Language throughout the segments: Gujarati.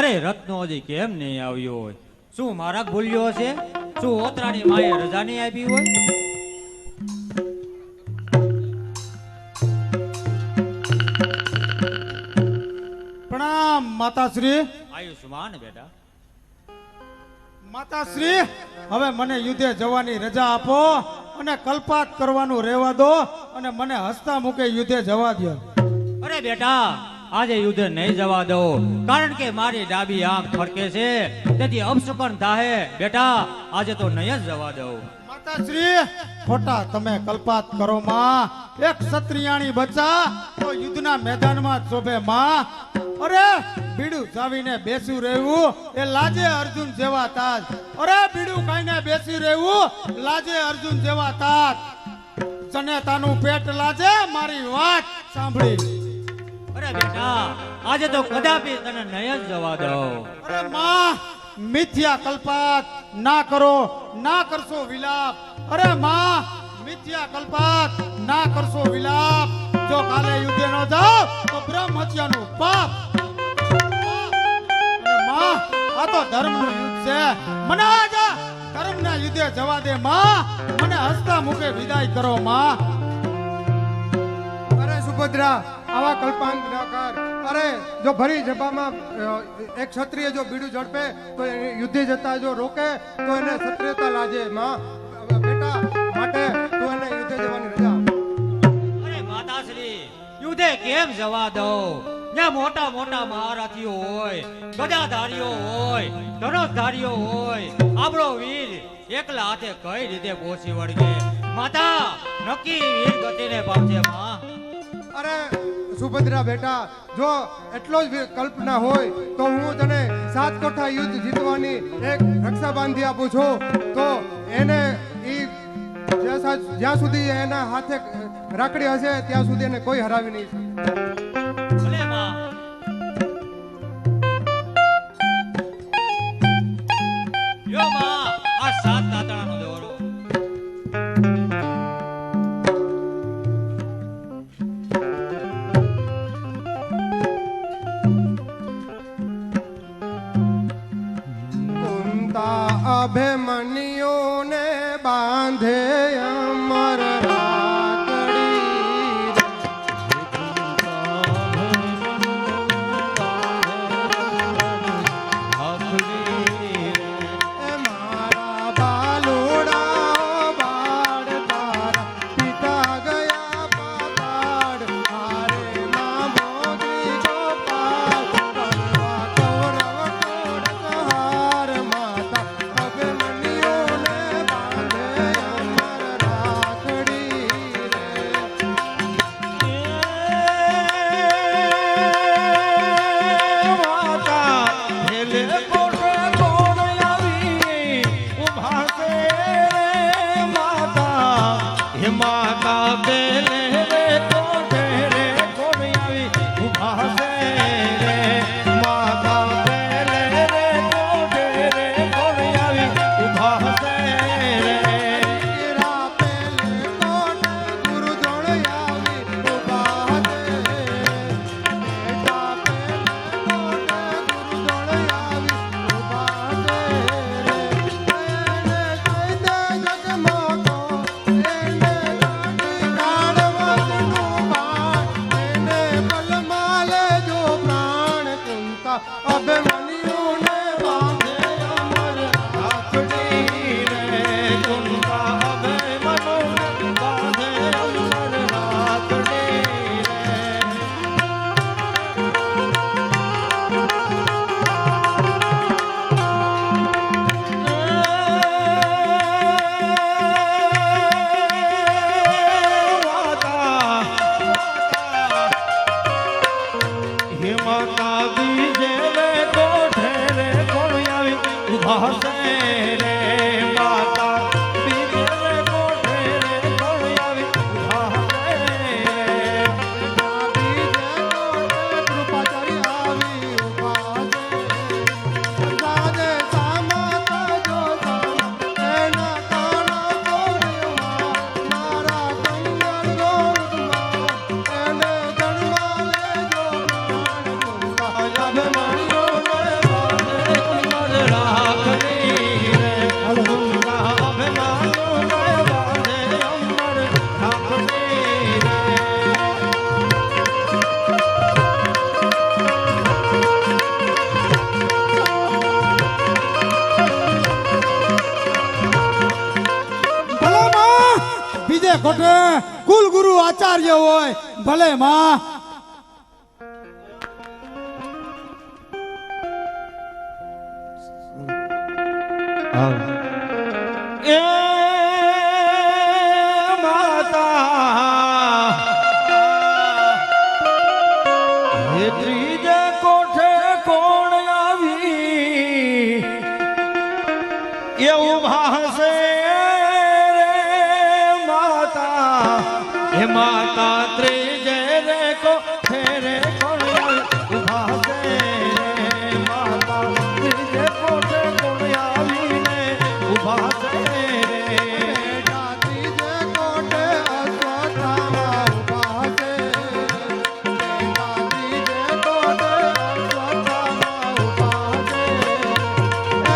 અરે રત્નો હજી કેમ નહીં આવ્યો હોય? શું મારા ભૂલ્યો હશે? શું ઓતરાની માએ રજા નહીં આપી હોય? પ્રણામ માતાશ્રી. આયુષ્માન બેટા. માતાશ્રી, હવે મને યુદ્ધે જવાની રજા આપો અને કલ્પાત કરવાનું રહેવા દો અને મને હસતા મૂકે યુદ્ધે જવા દો. અરે બેટા, આજે યુદ્ધ નહીં જવા દો, કારણ કે મારી ડાબી આંખ ફરકે છે, તેથી અપશુકન થાહે. બેટા, આજે તો નહીં જ જવા દઉં. માતાશ્રી, ખોટા તમે કલ્પાત કરો માં. એક ક્ષત્રિયાણી બચ્ચા તો યુદ્ધના મેદાનમાં જ શોભે માં. અરે બીડું ચાવીને બેસી રહેવું એ લાજે અર્જુન જેવા તાજ. અરે બીડું ખાઈને બેસી રહેવું લાજે અર્જુન જેવા તાજ. જનેતાનું પેટ લાજે મારી વાત સાંભળી. અરે બેટા, આજે તો કદાપી તને નહીં જ જવા દઉં. અરે માં, મિથ્યા કલ્પાત ના કરો, ના કરશો વિલાપ. અરે માં, મિથ્યા કલ્પાત ના કરશો વિલાપ. જો કાલે યુદ્ધે ન જાઓ તો બ્રહ્મ હત્યાનું પાપ. અરે માં, આ તો ધર્મનું યુદ્ધ છે. મને આજે ધર્મના યુદ્ધે જવા દે માં. મને હસતા મુખે વિદાય કરો માં. અરે સુભદ્રા, આવા કલ્પાંત ન કર. અરે જો ભરી જબામાં એક ક્ષત્રિય જો બીડું ઝડપે તો યુદ્ધે જતા જો રોકે તો એને ક્ષત્રિયતા લાજે માં. બેટા, માટે તું એને યુદ્ધે જવાની રજા આપ. અરે માતાશ્રી, યુદ્ધે કેમ જવા દઉં? ત્યાં મોટા મોટા મહારથીઓ હોય, ગદાધારીઓ હોય, ધનુષધારીઓ હોય. આપણો વીર એકલા હાથે કઈ રીતે પહોંચી વળગે? માતા, નક્કી વીર ગતિને પામશે માં. અરે સુભદ્રા બેટા, જો એટલો જ કલ્પના હોય તો હું તને 7 કોઠા યુદ્ધ જીતવાની એક રક્ષા બાંધી આપું છું. તો એને જ્યાં સુધી એના હાથે રાખડી હશે ત્યાં સુધી એને કોઈ હરાવી નહીં શકે. ભલે માં. યો માં, આ 7 દાંતણાનો દોરો. અભિમન્યુને બાંધે અમર ત્રીજે કોઠે કુલ ગુરુ આચાર્ય હોય ભલે માં એ માતા હે ત્રીજે કોઠે કોણ આવી એવું ભાસે રે માતા હે માતા ત્રીજે રે કોઠે રે કોણ આવી ભાસે રે માતા ત્રીજે કોઠે કોણ આવીને ઉભા છે રે બેટા ત્રીજે કોઠે અશ્વત્થામા ઊભા છે. બેટા ત્રીજે કોઠે અશ્વત્થામા ઊભા છે.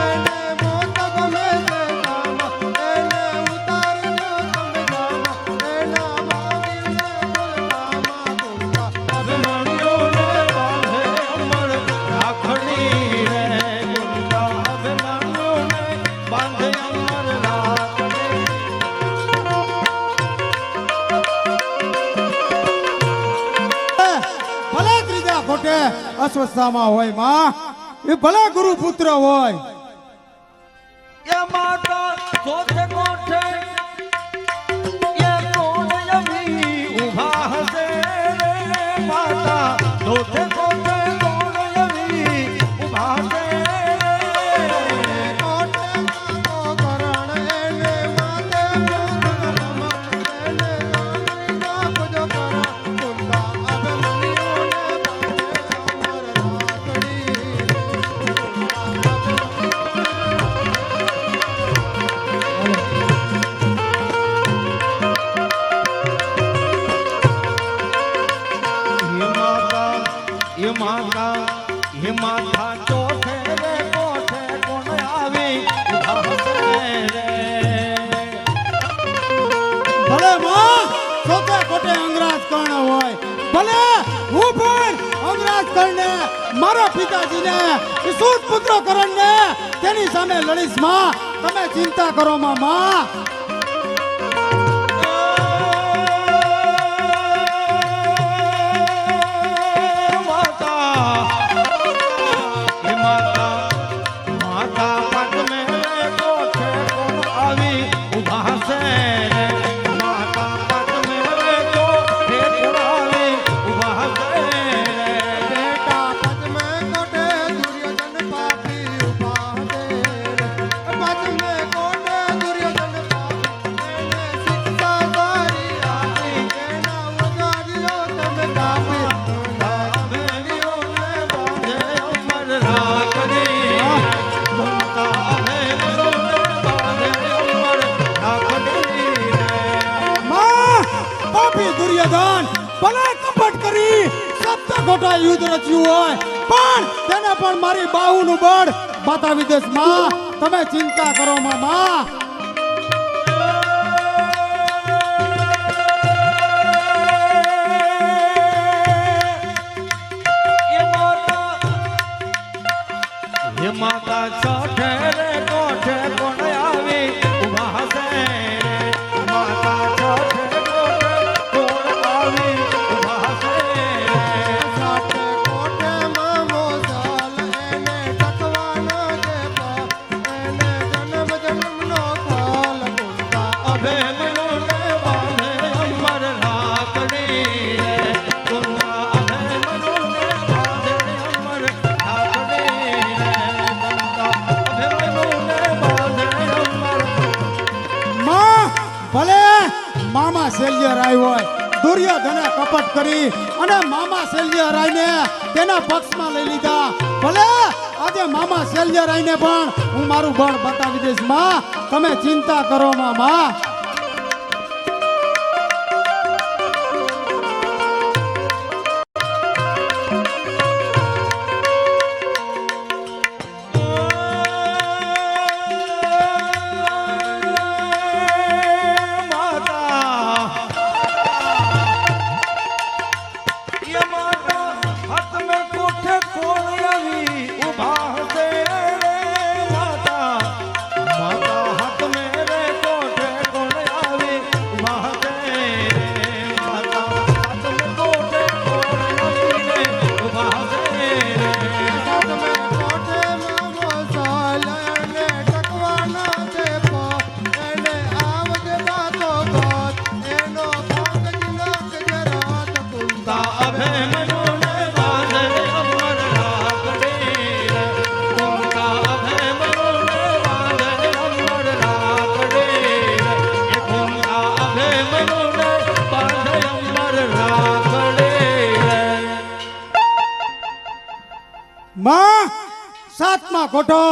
એને મોત ગમે છે ગામા, એને ઉતારજો તમે ગામા, એના ભાગીને બોલતામાં બોલતા. અભિમન્યુને બાંધે અમર રાખડી રે ગુંડા અભિમન્યુને બાંધે અમર રાખડી ભલે ત્રીજા કોઠે અશ્વત્થામા હોય માં એ ભલે ગુરુ પુત્ર હોય એ માતા ચોથે કોઠે એ કોણ આવી ઊભા હશે રે માતા ચોથે કોઠે કોણ આવી ઊભા હશે કોઠે માતો કરણ એને માતે મોરનામાં, એને આંગળી નાખજો કરણ કુંડા અભિમન્યુને બાંધે અમર રાખડી. હે માતા ચોથે રે કોઠે કોણ આવી ઊભા હશે રે ભલે માં ચોથે કોઠે અંગરાજ કર્ણ હોય ભલે હું પણ અંગરાજ કર્ણને મારા પિતાજીને સુત પુત્ર કરણને તેની સામે લડીશ માં તમે ચિંતા કરો માં માતા પદ મેં કોઠે કોણ આવી ઊભા છે રે માતા પદ મેં કોઠે કોણ આવી ઊભા છે રે બેટા પદ્મે કોઠે દુર્યોધન પાપી ઊભા છે રે. પદ્મે કોઠે દુર્યોધન પાપી, એને શિક્ષા સારી આપી, એના વગાડ્યો તમે કાપી. અભિમન્યુને બાંધે અમર રાખડી મમતા અભિમન્યુને બાંધે અમર રાખડી રે માં પાપી દુર્યોધન ભલે કપટ કરી સપ્ત કોઠા યુદ્ધ રચ્યું હોય પણ તેને પણ મારી બાહુનું બળ બતાવી દેશ માં તમે ચિંતા કરો માં હે માતા ચોથે રે કોઠે કોણ આવી ઊભા હશે રે માતા ચોથે કોઠે કોણ આવી ઊભા હશે રે સાતે કોઠે મામો ચાલ, એને ટકવાનો જે પાપ, એને જન્મ જન્મનો કાલ કુંડા અભિમન્યુને બાંધે અમર રાખડી રે કુંડા અભિમન્યુને બાંધે અમર રાખડી રે કુંડા અભિમન્યુને બાંધે અમર માં ભલે મામા શૈલ્ય રાય હોય દુર્યોધને કપટ કરી અને મામા શૈલ્ય રાયને તેના પક્ષમાં લઈ લીધા ભલે આજે મામા શૈલ્ય રાયને પણ હું મારું બળ બતાવી દઈશ માં તમે ચિંતા કરો માં માતા હાથ મેં રે કોઠે કોણ અભિમન્યુને બાંધે અમર રાખડી રે ઘૂમતા અભિમન્યુને બાંધે અમર રાખડી રે એ ઘૂમતા અભિમન્યુને બાંધે અમર રાખડી રે માં સાતમા કોઠો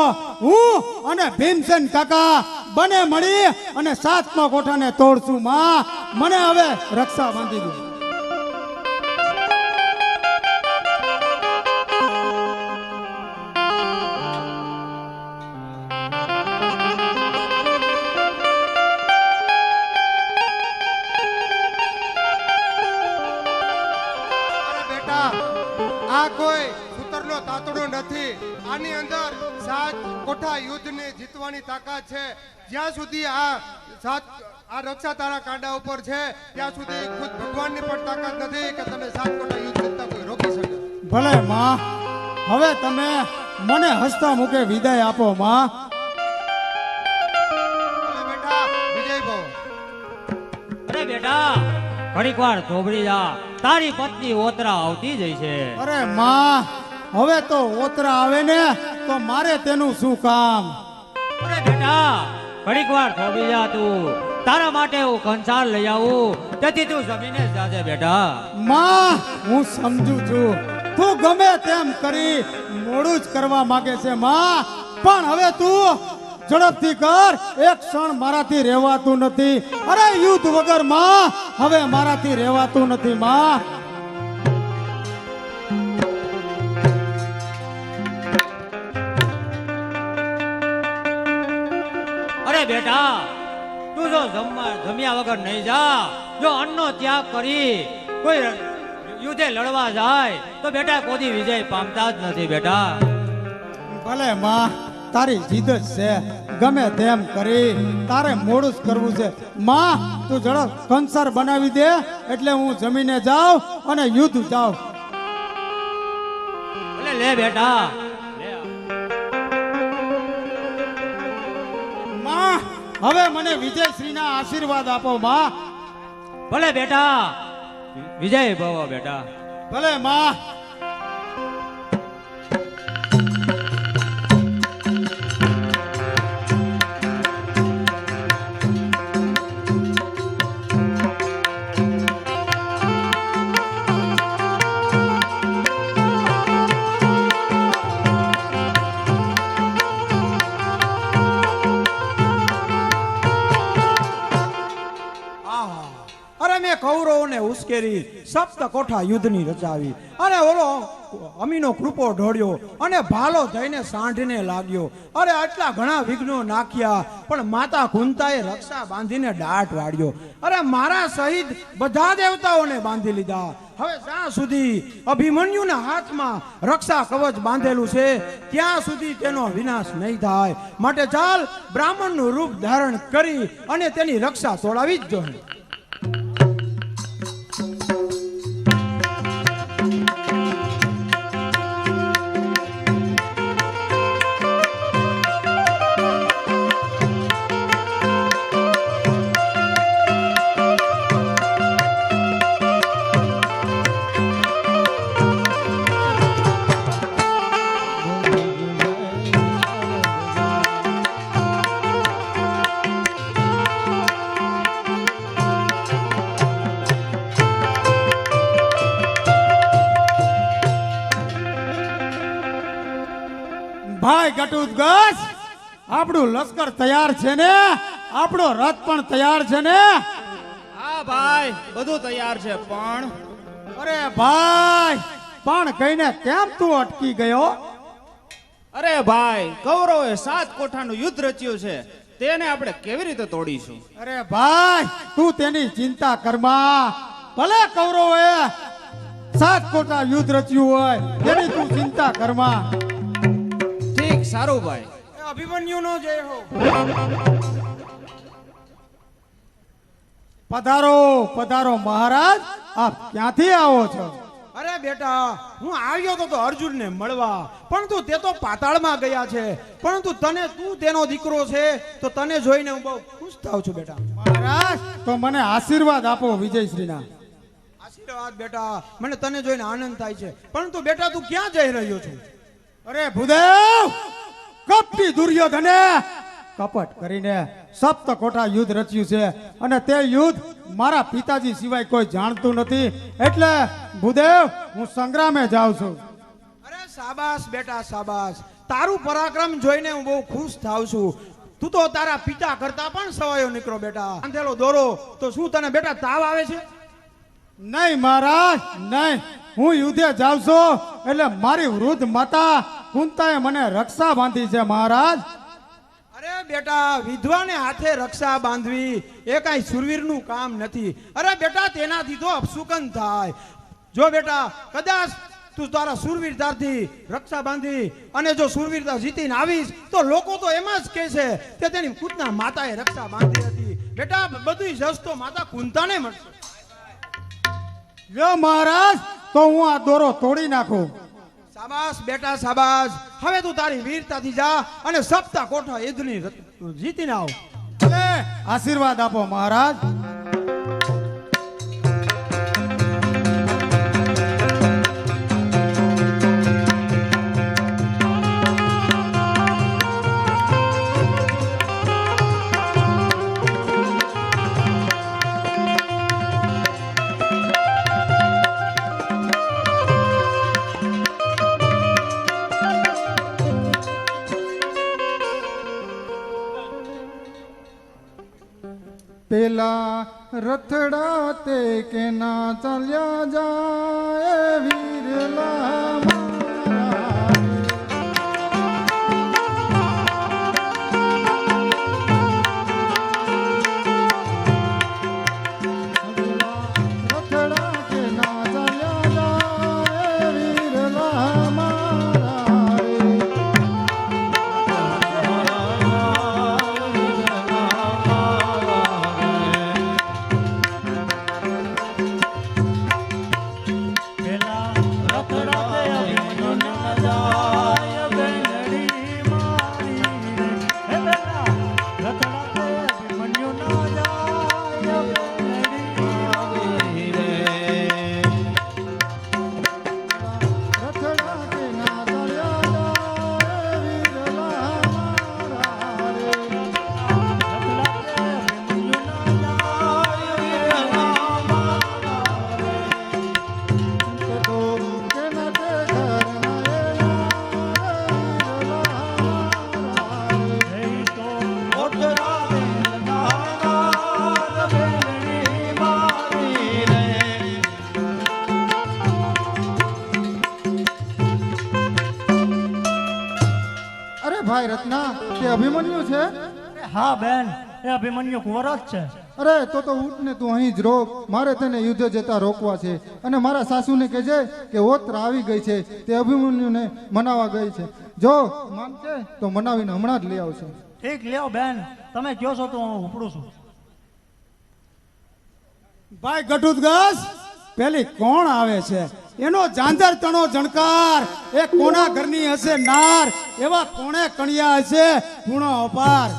હું અને ભીમસેન કાકા બને મળી અને સાતમા કોઠાને તોડશું માં મને હવે રક્ષા બાંધી દો અરે બેટા આ કોઈ સૂતરનો તાતડો નથી આની અંદર 7 કોઠા યુદ્ધને જીતવાની તાકાત છે જ્યાં સુધી આ રક્ષા તારા કાંડા ઉપર છે ત્યાં સુધી ખુદ ભગવાનની પણ તાકાત નથી કે તને 7 કોઠા યુદ્ધ જીતતા કોઈ રોકી શકે ભલે માં હવે તમે મને હસતા મુકે વિદાય આપો માં ભલે બેટા વિજય ભવ અરે બેટા ઘડીક વાર થોભડી જા તારી પત્ની ઓતરા આવતી જ છે અરે માં હવે તો ઓતરા આવે ને તો મારે તેનું શું કામ અરે બેટા ઘડીક વાર થોભડી જા તું તારા માટે હું કંસાર લઈ આવું તેથી તું જમીને જ જાજે બેટા માં હું સમજુ છું તું ગમે તેમ કરી મોડું જ કરવા માંગે છે માં પણ હવે તું ઝડપથી કર એક ક્ષણ મારાથી રહેવાતું નથી અરે યુદ્ધ વગર માં હવે મારાથી રહેવાતું નથી માં અરે બેટા તું જો જમ્યા વગર નહીં જા જો અન્નનો ત્યાગ કરી કોઈ યુદ્ધે લડવા જાય તો બેટા કોઈ વિજય પામતા જ નથી બેટા ભલે માં તારી જીદ જ છે ગમે તેમ કરી તારે મોડું જ કરવું છે માં તું ઝડપ કંસાર બનાવી દે એટલે હું જમીને જાઉં અને યુદ્ધ જાઉં એટલે લે બેટા લે. માં હવે મને વિજયશ્રીના આશીર્વાદ આપો માં ભલે બેટા વિજય ભવ બેટા ભલે માં અરે મેં કૌરવોને ઉશ્કેરી સપ્ત કોઠા યુદ્ધની રચાવી અને ઓલો અમીનો કૃપો ઢોળ્યો અને ભાલો થઈને સાંઢને લાગ્યો અરે આટલા ઘણા વિઘ્નો નાખ્યા પણ માતા કુંતાએ રક્ષા બાંધીને દાટ વાળ્યો અરે મારા સહિત બધા દેવતાઓને બાંધી લીધા હવે જ્યાં સુધી અભિમન્યુના હાથમાં રક્ષા કવચ બાંધેલું છે ત્યાં સુધી તેનો વિનાશ નહીં થાય માટે ચાલ બ્રાહ્મણનું રૂપ ધારણ કરી અને તેની રક્ષા તોડાવી જ જોઈએ ભાઈ ઘટુતગજ આપણું લશ્કર તૈયાર છે ને આપણો રથ પણ તૈયાર છે ને હા ભાઈ બધું તૈયાર છે પણ અરે ભાઈ પણ કહીને કેમ તું અટકી ગયો અરે ભાઈ કૌરવોએ 7 કોઠાનું યુદ્ધ રચ્યું છે તેને આપણે કેવી રીતે તોડીશું અરે ભાઈ તું તેની ચિંતા કરમાં ભલે કૌરવોએ 7 કોઠા યુદ્ધ રચ્યું હોય તેની તું ચિંતા કરમાં ઠીક સારું ભાઈ અભિમન્યુનો જય હો પધારો પધારો મહારાજ આપ ક્યાંથી આવો છો અરે બેટા હું આવ્યો તો અર્જુનને મળવા પરંતુ તે તો પાતાળમાં ગયા છે પરંતુ તું તેનો દીકરો છે તો તને જોઈને હું બહુ ખુશ થાઉં છું બેટા મહારાજ તો મને આશીર્વાદ આપો વિજયશ્રીના આશીર્વાદ બેટા, મને તને જોઈને આનંદ થાય છે, પરંતુ બેટા તું ક્યાં જઈ રહ્યો છું? અરે ભૂદેવ, કપટી દુર્યોધને કપટ કરીને સપ્તકોઠા યુદ્ધ રચ્યું છે અને તે યુદ્ધ મારા પિતાજી સિવાય કોઈ જાણતું નથી. એટલે ભૂદેવ, હું સંગ્રામે જાઉં છું. અરે શાબાશ બેટા શાબાશ, તારું પરાક્રમ જોઈને હું બહુ ખુશ થાઉં છું. તું તો તારા પિતા કરતા પણ સવાયો નીકળો બેટા. બાંધેલો દોરો તો શું તને બેટા તાવ આવે છે? નહીં મહારાજ, નહીં. હું યુદ્ધે જાઉં છું એટલે મારી વૃદ્ધ માતા કુંતાએ મને રક્ષા બાંધી છે મહારાજ. અરે બેટા, વિધવાને હાથે રક્ષા બાંધવી એ કાંઈ શૂરવીરનું કામ નથી. અરે બેટા, તેનાથી તો અપશુકન થાય. જો બેટા, કદાચ તું તારા શૂરવીરતાથી રક્ષા બાંધી અને જો શૂરવીરતા જીતીને આવીશ તો લોકો તો એમ જ કહે છે કે તેની ખુદના માતાએ રક્ષા બાંધી હતી. બેટા, બધું જસ તો માતા કુંતાને મળશે. જો મહારાજ, તો હું આ દોરો તોડી નાખું. શાબાશ બેટા શાબાશ. હવે તું તારી વીરતાથી જા અને સપ્તા કોઠા યુદ્ધની જીતીને આવ. ભલે, આશીર્વાદ આપો મહારાજ. પેલા રથડા તે કેના ચાલ્યા જાય વીરલા મારા. રથડા કેના ચાલ્યા જાય વીરલા મારા રે. ભાઈ રત્ના, તે અભિમન્યુ છે? હા બેન, એ અભિમન્યુ કુંવર જ છે. અરે તો ઉઠ ને તું અહીં જ રોક. મારે તેને યુદ્ધ જતા રોકવા છે અને મારા સાસુને કહેજે કે ઓત્ર આવી ગઈ છે, તે અભિમન્યુને મનાવવા ગઈ છે. જો માનશે તો મનાવીને હમણાં જ લઈ આવશે. ઠીક, લ્યો બેન, તમે કહો છો તો હું ઉપડું છું. ભાઈ ઘટુતગસ, પેલી કોણ આવે છે? એનો જાંજર તણો જણકાર, એ કોના ઘરની હશે નાર, એવા કોણે કણિયા હશે ગુણો અપાર.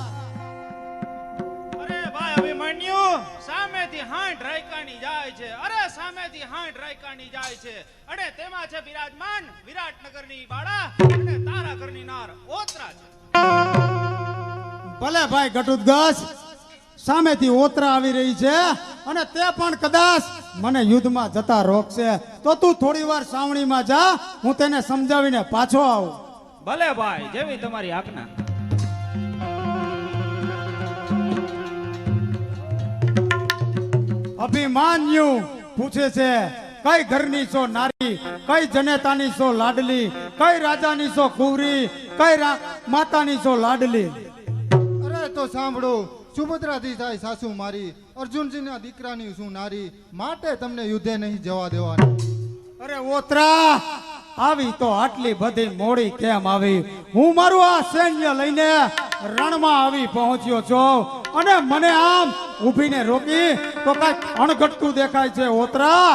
અરે ભાઈ અભિમન્યુ, સામેથી 60 રાયકાની જાય છે. અરે સામેથી 60 રાયકાની જાય છે. અને તેમાં છે બિરાજમાન વિરાટનગરની બાળા અને તારા ઘરની નાર ઓતરા છે. ભલે ભાઈ ઘટુતગસ, સામેથી ઓતરા આવી રહી છે અને તે પણ કદાચ મને યુદ્ધમાં જતા રોકશે તો તું થોડી વાર સાવણીમાં જા, હું તેને સમજાવીને પાછો આવું. ભલે ભાઈ, જેવી તમારી આજ્ઞા. અભિમાન્યુ પૂછે છે, કઈ ઘરની છો નારી, કઈ જનેતાની છો લાડલી, કઈ રાજાની છો કુંવરી, કઈ માતાની છો લાડલી. અરે તો સાંભળો, સુભદ્રાથી થાય સાસુ મારી, અર્જુનજીના દીકરાની શું નારી, માટે તમને યુદ્ધે નહીં જવા દેવાની. અરે ઓતરા, આવી તો આટલી બધી મોડી કેમ આવી? હું મારું આ સૈન્ય લઈને રણમાં આવી પહોંચ્યો છું અને મને આમ ઊભીને રોકી તો કઈ અણઘટતું દેખાય છે ઓતરા.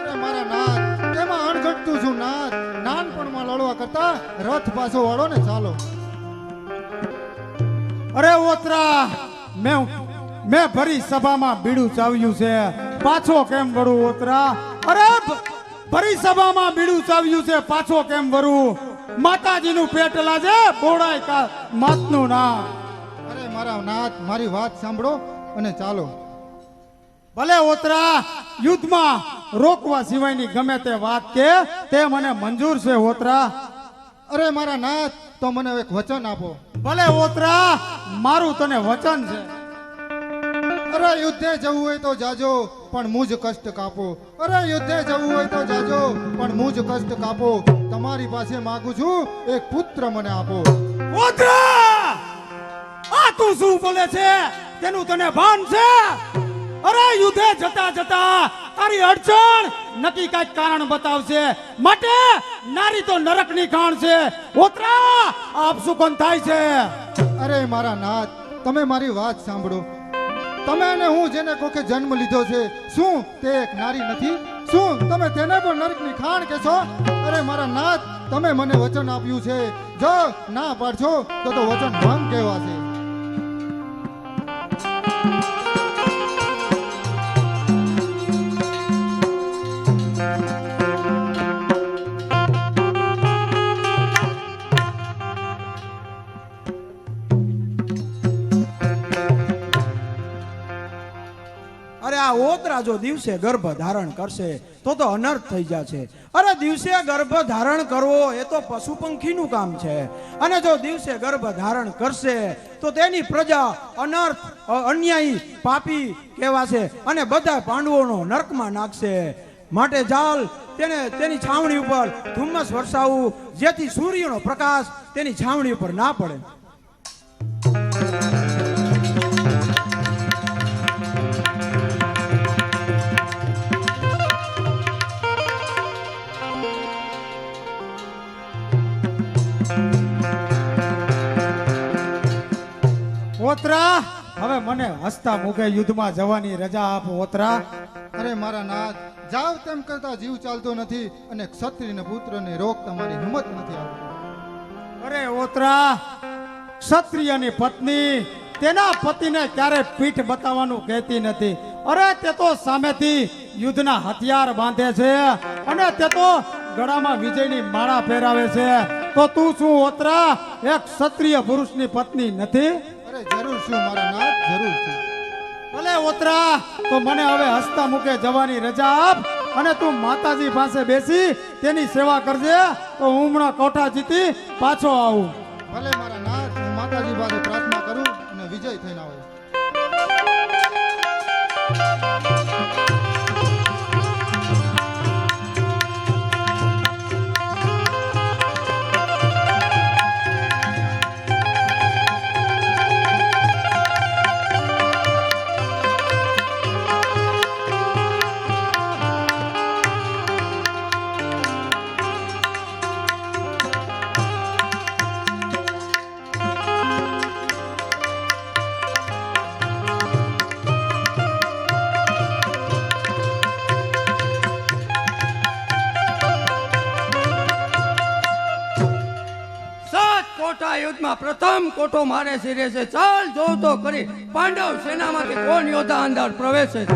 અરે મારા નાથ, તેમાં અણઘટતું શું નાથ? નાનપણમાં લડવા કરતા રથ પાછો વાળો ને ચાલો. અરે ઓતરા, મેં ભરી સભામાં બીડું ચાવ્યું છે, પાછો કેમ વળું ઓતરા? અરે ભરી સભામાં બીડું ચાવ્યું છે, પાછો કેમ વળું? માતાજીનું પેટ લાજે બોડાય કા માતનું નામ. અરે મારા નાથ, મારી વાત સાંભળો અને ચાલો. ભલે ઓતરા, યુદ્ધમાં રોકવા સિવાયની ગમે તે વાત કે તે મને મંજૂર છે ઓતરા. અરે મારા નાથ, તો મને એક વચન આપો. ભલે ઓતરા, મારું તને વચન છે. અરે યુદ્ધે જવું હોય તો જાજો, પણ મુજ કષ્ટ કાપો. અરે યુદ્ધે જવું હોય તો જાજો, પણ મુજ કષ્ટ કાપો. તમારી પાસે માંગુ છું, એક પુત્ર મને આપો. ઓતરા, આ તું શું બોલે છે? તેનું તને ભાન છે? અરે યુદ્ધે જતા જતા તારી અડચણ નક્કી કઈક કારણ બતાવશે, માટે નારી તો નરકની ખાણ છે. ઓતરા, આપ શું કોણ થાય છે? અરે મારા નાથ, તમે મારી વાત સાંભળો. તમે અને હું જેને કોકે જન્મ લીધો છે, શું તે એક નારી નથી? શું તમે તેને પણ નરકની ખાણ કહેશો? અરે મારા નાથ, તમે મને વચન આપ્યું છે, જો ના પાડશો તો વચન ભંગ કહેવાશે. અરે આ ઓતરા જો દિવસે ગર્ભ ધારણ કરશે તો અનર્થ થઈ જશે. અરે દિવસે ગર્ભ ધારણ કરવો એ તો પશુ પંખીનું કામ છે, અને જો દિવસે ગર્ભ ધારણ કરશે તો તેની પ્રજા અનર્થ, અન્યાયી, પાપી કહેવાશે અને બધા પાંડવોનો નરકમાં નાખશે. માટે જાલ તેની છાવણી ઉપર ધુમ્મસ વરસાવવું, જેથી સૂર્યનો પ્રકાશ તેની છાવણી ઉપર ના પડે. ઓતરા, હવે મને હસતા મુખે યુદ્ધમાં જવાની રજા આપો ઓતરા. અરે મારા નાથ, જાવ તેમ કરતા જીવ ચાલતો નથી, અને ક્ષત્રિયના પુત્રને રોકતા મારી હિંમત નથી આવતી. અરે ઓતરા, ક્ષત્રિયની પત્ની તેના પતિને ક્યારે પીઠ બતાવવાનું કહેતી નથી. અરે તે તો સામેથી યુદ્ધના હથિયાર બાંધે છે, અને તે તો ગળામાં વિજયની માળા પહેરાવે છે. તો તું શું ઓતરા એક ક્ષત્રિય પુરુષની પત્ની નથી? અરે જરૂર છું મારા નાથ, જરૂર છું. ભલે ઓતરા, તો મને હવે હસતા મુખે જવાની રજા આપ, અને તું માતાજી પાસે બેસી તેની સેવા કરજે. તો હું હમણાં કોઠા જીતી પાછો આવું. ભલે મારા નાથ, હું માતાજી પાસે પ્રાર્થના કરું અને વિજય થઈને આવું. યુદ્ધમાં પ્રથમ કોઠો મારે શિરે છે. ચાલ જો તો કરી પાંડવ સેનામાંથી કોણ યોદ્ધા અંદર પ્રવેશે છે.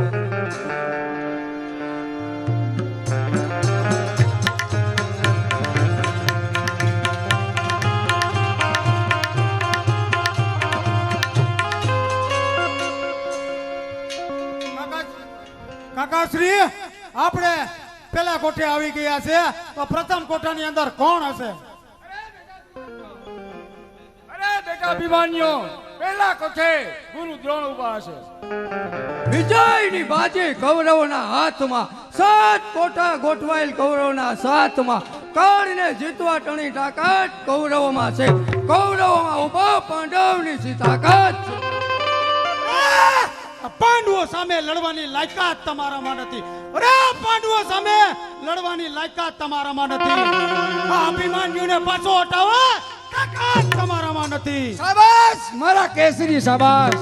કાકાશ્રી, આપણે પેલા કોઠે આવી ગયા છે, તો પ્રથમ કોઠાની અંદર કોણ હશે? બેટા અભિમાન્યો, પહેલા કોઠે ગુરુ દ્રોણ ઉભા હશે. વિજયની બાજી કૌરવોના હાથમાં, 7 કોઠા ગોઠવાયેલ કૌરવોના સાથમાં. કાળને જીતવા ટણી તાકાત કૌરવોમાં છે. કૌરવોમાં ઉભા પાંડવની સી તાકાત છે. પાંડવો સામે લડવાની લાયકાત તમારામાં નથી. અરે પાંડવો સામે લડવાની લાયકાત તમારામાં નથી. આ અભિમાન્યુને પાછો હટાવો, તાકાત તમારામાં નથી. શાબાશ મારા કેસરી, શાબાશ.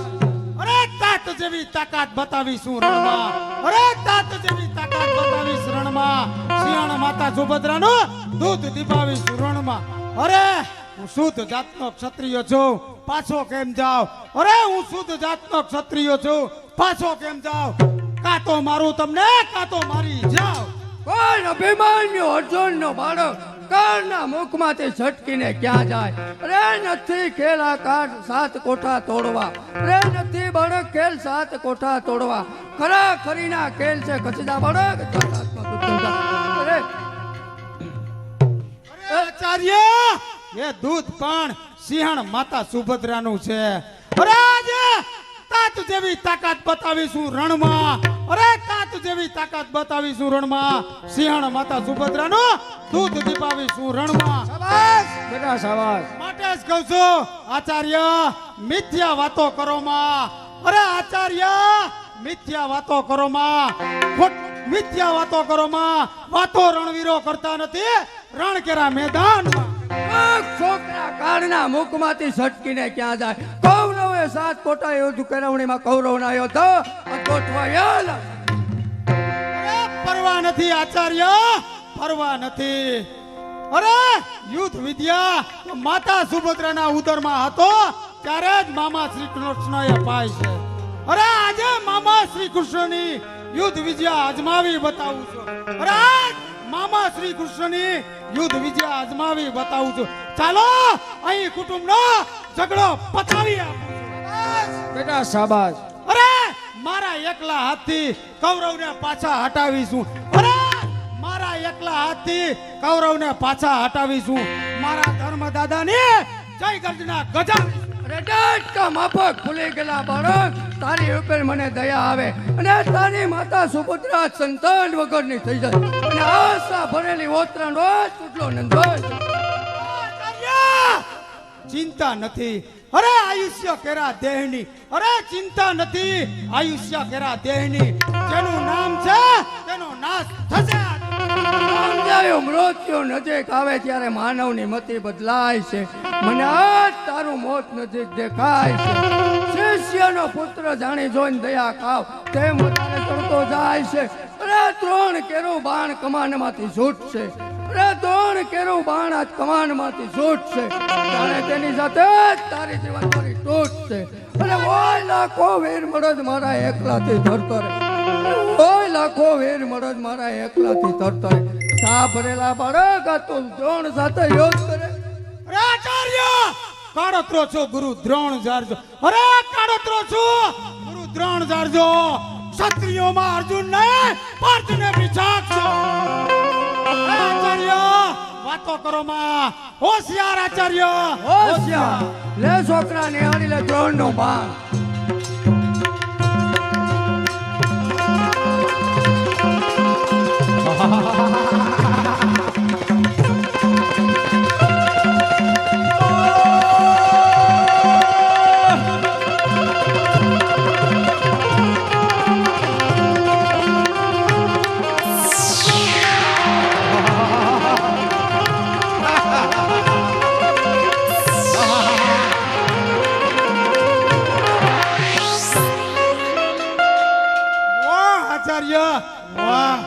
અરે તાત જેવી તાકાત બતાવીશું રણમાં. અરે તાત જેવી તાકાત બતાવીશ રણમાં. સિયાણા માતા સુભદ્રાનું દૂધ દીપાવીશું રણમાં. અરે હું શુદ્ધ જાતનો ક્ષત્રિય છું, પાછો કેમ જાવ? અરે હું શુદ્ધ જાતનો ક્ષત્રિય છું, પાછો કેમ જાવ? કાં તો મારું તમને કાં તો મારી જાવ. પણ અભિમાન્યુ અર્જુનનો બાળક કર્ણના મુખમાંથી ઝટકીને ક્યાં જાય? રે નથી ખેલ આકાશ 7 કોઠા તોડવા, રે નથી બાળક ખેલ 7 કોઠા તોડવા, ખરા ખરીના ખેલ છે કચડા બાળક જાતાત્મા દુર્ગંધા. અરે આચાર્ય એ દૂધ પણ સિંહણ માતા સુભદ્રાનું છે. અરે આજે તાત જેવી તાકાત બતાવીશું રણમાં. અરે તાત જેવી તાકાત બતાવીશું રણમાં. સિંહણ માતા સુભદ્રાનું દૂધ દીપાવીશું રણમાં. શાબાશ બેટા શાબાશ. માટે જ કહું છું આચાર્ય મિથ્યા વાતો કરો માં. અરે આચાર્ય મિથ્યા વાતો કરો માં. મિથ્યા વાતો કરો માં. વાતો રણવીરો કરતા નથી, રણ કેરા મેદાનમાં. છોકરા કાળના મુખમાંથી ઝટકીને ક્યાં જાય? કૌરવે 7 કોટા યુદ્ધ કેળવણીમાં કૌરવના યોદ્ધા ગોઠવાયેલ. અરે પરવા નથી આચાર્ય, પરવા નથી. અરે યુદ્ધ વિદ્યા માતા સુભદ્રાના ઉદરમાં હતો ત્યારે જ મામા શ્રી કૃષ્ણએ પાય છે. અરે આજે મામા શ્રી કૃષ્ણની યુદ્ધ વિદ્યા અજમાવી બતાવું છું. અરે આજ મામા શ્રી કૃષ્ણની યુદ્ધ વિદ્યા અજમાવી બતાવું છું. ચાલો અહીં કુટુંબનો ઝઘડો પતાવી આપું છું. બેટા શાબાશ. અરે મારા એકલા હાથથી કૌરવને પાછા હટાવીશું. અરે મારા એકલા હાથથી કૌરવને પાછા હટાવીશું. મારા ધર્મદાદાની જય ગર્જના ગજાવીશું. અરે ડટકા માફક ભૂલી ગયેલા બાળક, તારી ઉપર મને દયા આવે અને તારી માતા સુભદ્રા સંતાન વગરની થઈ જાય અને આશા ભરેલી ઓતરાનો ચૂટલો નંદન. ચિંતા નથી. અરે આયુષ્ય કેરા દેહની. અરે ચિંતા નથી આયુષ્ય કેરા દેહની. જેનું નામ છે તેનો નાશ થશે. સમજાયો મૃત્યુ નજીક આવે ત્યારે માનવની મતિ બદલાય છે. મને આજ તારું મોત નજીક દેખાય છે. શિષ્યનો પુત્ર જાણી જોઈને દયા ખાવ તેમ વધારે ચડતો જાય છે. અરે 3 કેરું બાણ કમાનમાંથી છૂટશે. અરે 3 કેરું બાણ આજ કમાનમાંથી છૂટશે. જાણે તેની સાથે તારી જીવન મારી તૂટશે. અને ઓય લાખો વીર મળદ મારા એકલાથી ધરતો રે. ઓય લાખો વીર મળદ મારા એકલાથી ધરતો રે. સા ભરેલા બાળક આ તું દ્રોણ સાથે યુદ્ધ કરે. અરે આચાર્ય કાળોતરો છો ગુરુ દ્રોણ જારજો. અરે કાળોતરો છો ગુરુ દ્રોણ જારજો. ક્ષત્રિયોમાં અર્જુન ને પાર્થને વિચારજો. આચાર્ય વાતો કરો માં. હોશિયાર આચાર્ય હોશિયાર. લે છોકરા નિહાળી લે દ્રોણ નો બાણ. આચાર્ય વાહ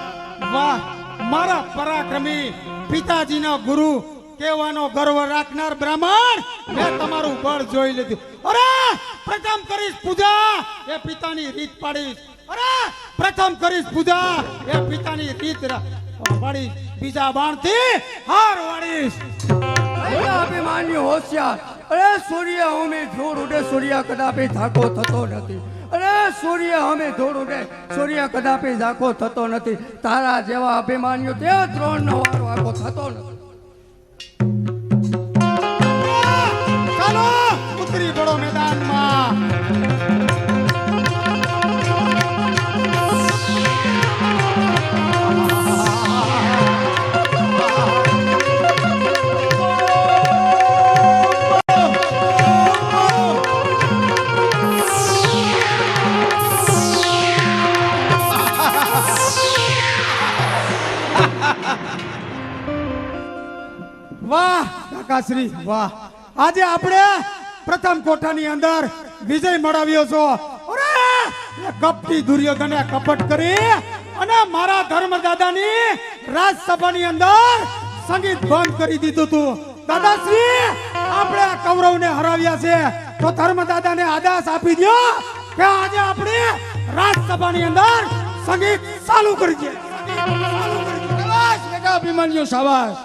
વાહ. મારા પરાક્રમી પિતાજીનો ગુરુ કહેવાનો ગર્વ રાખનાર બ્રાહ્મણ, મેં તમારું બળ જોઈ લીધું. અરે પ્રથમ કરીશ પૂજા એ પિતાની રીત પાડીશ. અરે પ્રથમ કરીશ પૂજા એ પિતાની રીત પાડીશ. બીજા બાણથી હાર વાળીશ. અભિમાન્યુ હોશિયાર. અરે સૂર્ય હોમે ધૂળ ઉડે, સૂર્ય કદાપી ધાકો થતો નથી. અરે સૂર્ય હોમે ધૂળ ઉડે, સૂર્ય કદાપી ધાકો થતો નથી. તારા જેવા અભિમાન્યુ તે દ્રોણનો વારો આખો થતો નથી. ચાલો ઉતરી પડો મેદાનમાં. વાહ કાકાશ્રી વાહ. આજે આપણે પ્રથમ કોઠાની અંદર વિજય મેળવ્યો છો. અરે એ કપટી દુર્યોધને કપટ કરી અને મારા ધર્મદાદાની રાજસભાની અંદર સંગીત બંધ કરી દીધું હતું. દાદાશ્રી આપણે આ કૌરવને હરાવ્યા છે તો ધર્મદાદાને આદેશ આપી દો કે આજે આપણે રાજસભાની અંદર સંગીત ચાલુ કરી દે. શાબાશ બેટા અભિમન્યુ શાબાશ